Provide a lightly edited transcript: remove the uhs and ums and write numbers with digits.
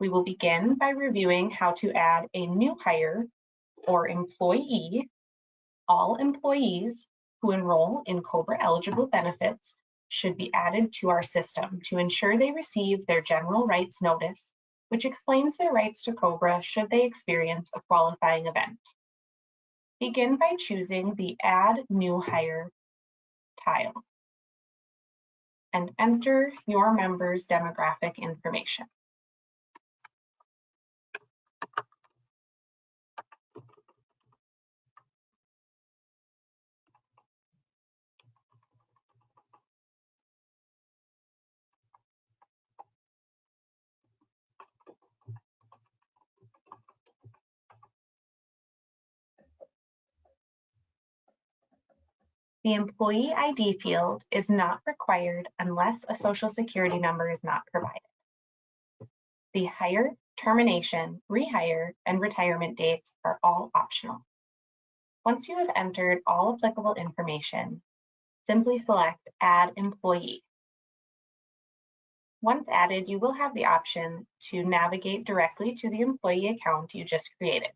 We will begin by reviewing how to add a new hire or employee. All employees who enroll in COBRA-eligible benefits should be added to our system to ensure they receive their general rights notice, which explains their rights to COBRA should they experience a qualifying event. Begin by choosing the Add New Hire tile and enter your members' demographic information. The employee ID field is not required unless a Social Security number is not provided. The hire, termination, rehire, and retirement dates are all optional. Once you have entered all applicable information, simply select Add Employee. Once added, you will have the option to navigate directly to the employee account you just created.